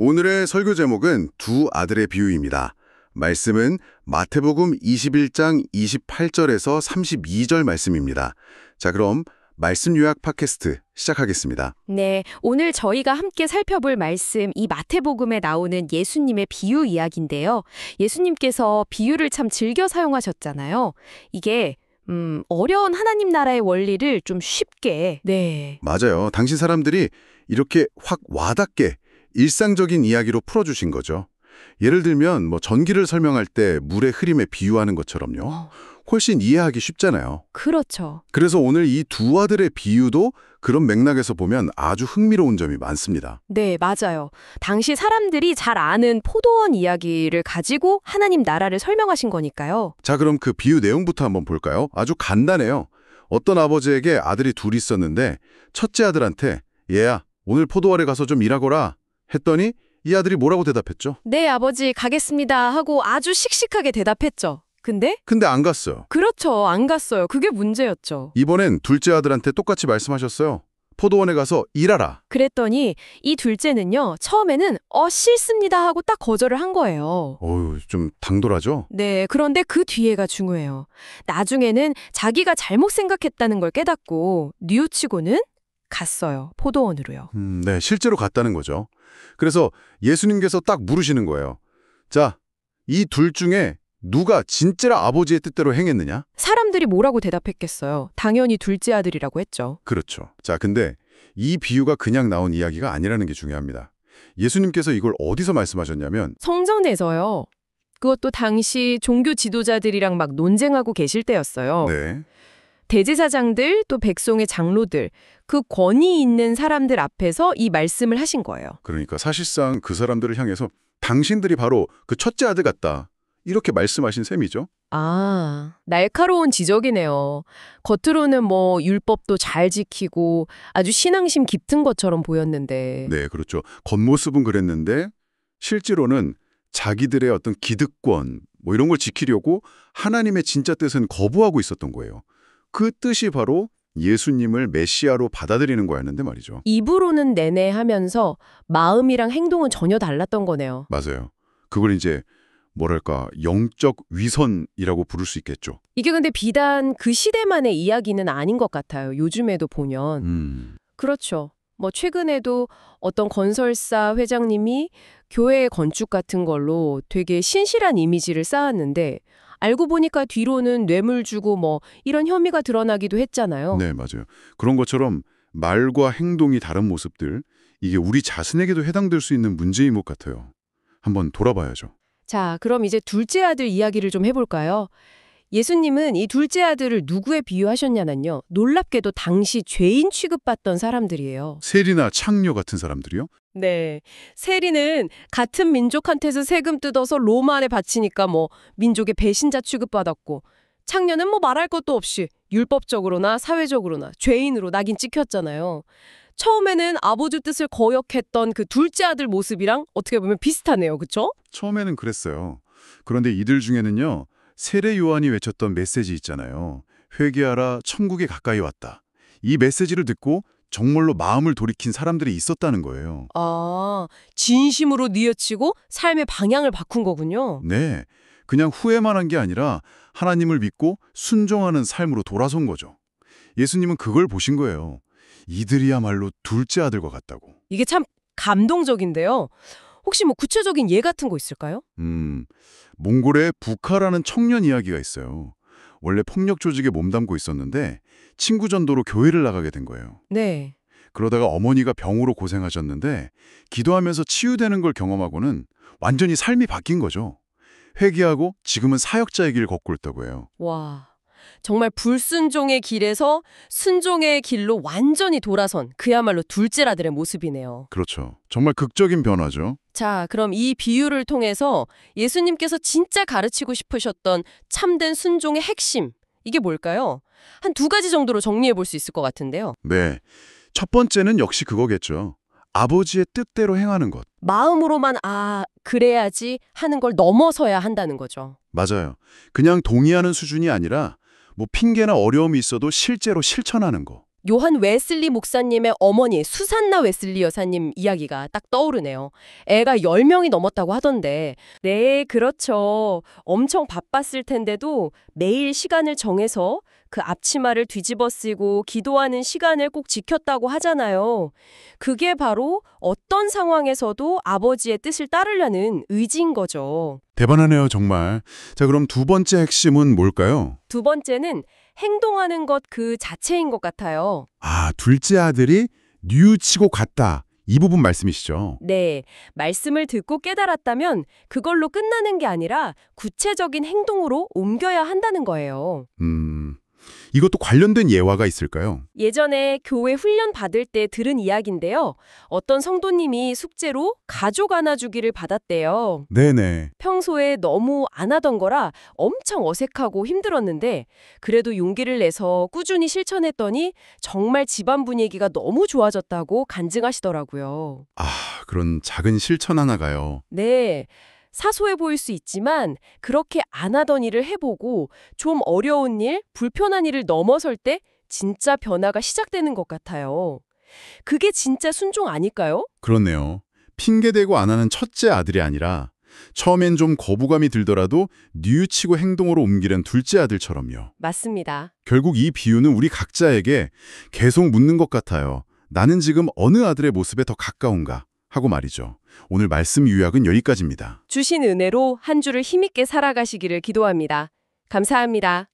오늘의 설교 제목은 두 아들의 비유입니다. 말씀은 마태복음 21장 28절에서 32절 말씀입니다. 자, 그럼 말씀 요약 팟캐스트 시작하겠습니다. 네, 오늘 저희가 함께 살펴볼 말씀, 이 마태복음에 나오는 예수님의 비유 이야기인데요. 예수님께서 비유를 참 즐겨 사용하셨잖아요. 이게 어려운 하나님 나라의 원리를 좀 쉽게, 맞아요. 당시 사람들이 이렇게 확 와닿게 일상적인 이야기로 풀어주신 거죠. 예를 들면 전기를 설명할 때 물의 흐름에 비유하는 것처럼요. 훨씬 이해하기 쉽잖아요. 그렇죠. 그래서 오늘 이 두 아들의 비유도 그런 맥락에서 보면 아주 흥미로운 점이 많습니다. 네, 맞아요. 당시 사람들이 잘 아는 포도원 이야기를 가지고 하나님 나라를 설명하신 거니까요. 자, 그럼 그 비유 내용부터 한번 볼까요? 아주 간단해요. 어떤 아버지에게 아들이 둘이 있었는데 첫째 아들한테 얘야, 오늘 포도원에 가서 좀 일하거라 했더니 이 아들이 뭐라고 대답했죠? 네, 아버지 가겠습니다 하고 아주 씩씩하게 대답했죠. 근데 안 갔어요. 그렇죠. 안 갔어요. 그게 문제였죠. 이번엔 둘째 아들한테 똑같이 말씀하셨어요. 포도원에 가서 일하라. 그랬더니 이 둘째는요. 처음에는 싫습니다 하고 딱 거절을 한 거예요. 어휴, 좀 당돌하죠? 네, 그런데 그 뒤에가 중요해요. 나중에는 자기가 잘못 생각했다는 걸 깨닫고 뉘우치고는 갔어요. 포도원으로요. 네, 실제로 갔다는 거죠. 그래서 예수님께서 딱 물으시는 거예요. 자, 이 둘 중에 누가 진짜 아버지의 뜻대로 행했느냐? 사람들이 뭐라고 대답했겠어요? 당연히 둘째 아들이라고 했죠. 그렇죠. 자, 근데 이 비유가 그냥 나온 이야기가 아니라는 게 중요합니다. 예수님께서 이걸 어디서 말씀하셨냐면 성전에서요. 그것도 당시 종교 지도자들이랑 막 논쟁하고 계실 때였어요. 네, 대제사장들 또 백성의 장로들, 그 권위 있는 사람들 앞에서 이 말씀을 하신 거예요. 그러니까 사실상 그 사람들을 향해서 당신들이 바로 그 첫째 아들 같다. 이렇게 말씀하신 셈이죠. 아, 날카로운 지적이네요. 겉으로는 율법도 잘 지키고 아주 신앙심 깊은 것처럼 보였는데. 네, 그렇죠. 겉모습은 그랬는데 실제로는 자기들의 어떤 기득권 이런 걸 지키려고 하나님의 진짜 뜻은 거부하고 있었던 거예요. 그 뜻이 바로 예수님을 메시아로 받아들이는 거였는데 말이죠. 입으로는 내내 하면서 마음이랑 행동은 전혀 달랐던 거네요. 맞아요. 그걸 이제 뭐랄까 영적 위선이라고 부를 수 있겠죠. 이게 근데 비단 그 시대만의 이야기는 아닌 것 같아요. 요즘에도 보면. 그렇죠. 최근에도 어떤 건설사 회장님이 교회 건축 같은 걸로 되게 신실한 이미지를 쌓았는데 알고 보니까 뒤로는 뇌물 주고 이런 혐의가 드러나기도 했잖아요. 네, 맞아요. 그런 것처럼 말과 행동이 다른 모습들, 이게 우리 자신에게도 해당될 수 있는 문제인 것 같아요. 한번 돌아봐야죠. 자, 그럼 이제 둘째 아들 이야기를 좀 해볼까요? 예수님은 이 둘째 아들을 누구에 비유하셨냐면요. 놀랍게도 당시 죄인 취급받던 사람들이에요. 세리나 창녀 같은 사람들이요? 네. 세리는 같은 민족한테서 세금 뜯어서 로마 안에 바치니까 민족의 배신자 취급받았고 창녀는 말할 것도 없이 율법적으로나 사회적으로나 죄인으로 낙인 찍혔잖아요. 처음에는 아버지 뜻을 거역했던 그 둘째 아들 모습이랑 어떻게 보면 비슷하네요. 그렇죠? 처음에는 그랬어요. 그런데 이들 중에는요. 세례 요한이 외쳤던 메시지 있잖아요. 회개하라, 천국에 가까이 왔다. 이 메시지를 듣고 정말로 마음을 돌이킨 사람들이 있었다는 거예요. 아, 진심으로 뉘우치고 삶의 방향을 바꾼 거군요. 네, 그냥 후회만 한 게 아니라 하나님을 믿고 순종하는 삶으로 돌아선 거죠. 예수님은 그걸 보신 거예요. 이들이야말로 둘째 아들과 같다고. 이게 참 감동적인데요. 혹시 구체적인 예 같은 거 있을까요? 몽골의 부카라는 청년 이야기가 있어요. 원래 폭력 조직에 몸담고 있었는데 친구 전도로 교회를 나가게 된 거예요. 네. 그러다가 어머니가 병으로 고생하셨는데 기도하면서 치유되는 걸 경험하고는 완전히 삶이 바뀐 거죠. 회개하고 지금은 사역자의 길을 걷고 있다고 해요. 와, 정말 불순종의 길에서 순종의 길로 완전히 돌아선 그야말로 둘째 아들의 모습이네요. 그렇죠. 정말 극적인 변화죠. 자, 그럼 이 비유를 통해서 예수님께서 진짜 가르치고 싶으셨던 참된 순종의 핵심, 이게 뭘까요? 한 두 가지 정도로 정리해 볼 수 있을 것 같은데요. 네. 첫 번째는 역시 그거겠죠. 아버지의 뜻대로 행하는 것. 마음으로만 그래야지 하는 걸 넘어서야 한다는 거죠. 맞아요. 그냥 동의하는 수준이 아니라 핑계나 어려움이 있어도 실제로 실천하는 거. 요한 웨슬리 목사님의 어머니 수산나 웨슬리 여사님 이야기가 딱 떠오르네요. 애가 10명이 넘었다고 하던데. 네, 그렇죠. 엄청 바빴을 텐데도 매일 시간을 정해서 그 앞치마를 뒤집어 쓰고 기도하는 시간을 꼭 지켰다고 하잖아요. 그게 바로 어떤 상황에서도 아버지의 뜻을 따르려는 의지인 거죠. 대단하네요, 정말. 자, 그럼 두 번째 핵심은 뭘까요? 두 번째는 행동하는 것 그 자체인 것 같아요. 아, 둘째 아들이 뉘우치고 갔다. 이 부분 말씀이시죠? 네, 말씀을 듣고 깨달았다면 그걸로 끝나는 게 아니라 구체적인 행동으로 옮겨야 한다는 거예요. 이것도 관련된 예화가 있을까요? 예전에 교회 훈련 받을 때 들은 이야기인데요. 어떤 성도님이 숙제로 가족 안아주기를 받았대요. 네네. 평소에 너무 안 하던 거라 엄청 어색하고 힘들었는데 그래도 용기를 내서 꾸준히 실천했더니 정말 집안 분위기가 너무 좋아졌다고 간증하시더라고요. 아, 그런 작은 실천 하나가요. 네. 사소해 보일 수 있지만 그렇게 안 하던 일을 해보고 좀 어려운 일, 불편한 일을 넘어설 때 진짜 변화가 시작되는 것 같아요. 그게 진짜 순종 아닐까요? 그렇네요. 핑계대고 안 하는 첫째 아들이 아니라 처음엔 좀 거부감이 들더라도 뉘우치고 행동으로 옮기는 둘째 아들처럼요. 맞습니다. 결국 이 비유는 우리 각자에게 계속 묻는 것 같아요. 나는 지금 어느 아들의 모습에 더 가까운가? 하고 말이죠. 오늘 말씀 요약은 여기까지입니다. 주신 은혜로 한 주를 힘있게 살아가시기를 기도합니다. 감사합니다.